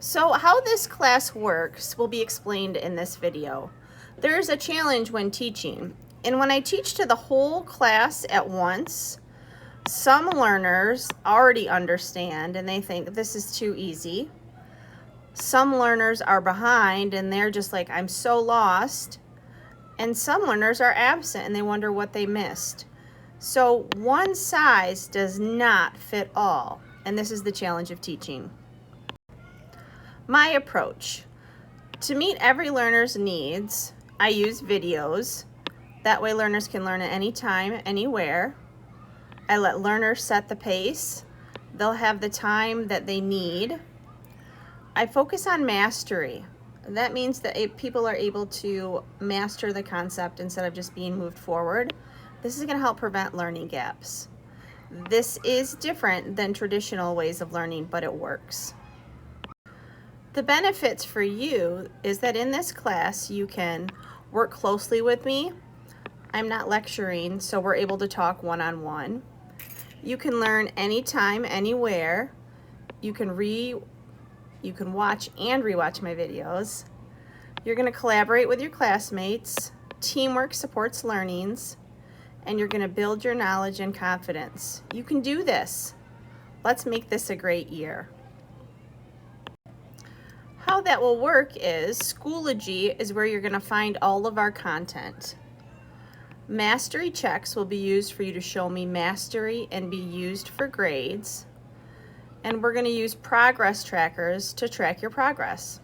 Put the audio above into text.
So how this class works will be explained in this video. There is a challenge when teaching, and when I teach to the whole class at once, some learners already understand and they think this is too easy. Some learners are behind and they're just like, I'm so lost. And some learners are absent and they wonder what they missed. So one size does not fit all, and this is the challenge of teaching. My approach: to meet every learner's needs, I use videos. That way learners can learn at any time, anywhere. I let learners set the pace. They'll have the time that they need. I focus on mastery. That means that people are able to master the concept instead of just being moved forward. This is going to help prevent learning gaps. This is different than traditional ways of learning, but it works. The benefits for you is that in this class you can work closely with me. I'm not lecturing, so we're able to talk one-on-one. You can learn anytime, anywhere. You can watch and rewatch my videos. You're going to collaborate with your classmates. Teamwork supports learnings, and you're going to build your knowledge and confidence. You can do this. Let's make this a great year. How that will work is Schoology is where you're going to find all of our content. Mastery checks will be used for you to show me mastery and be used for grades. And we're going to use progress trackers to track your progress.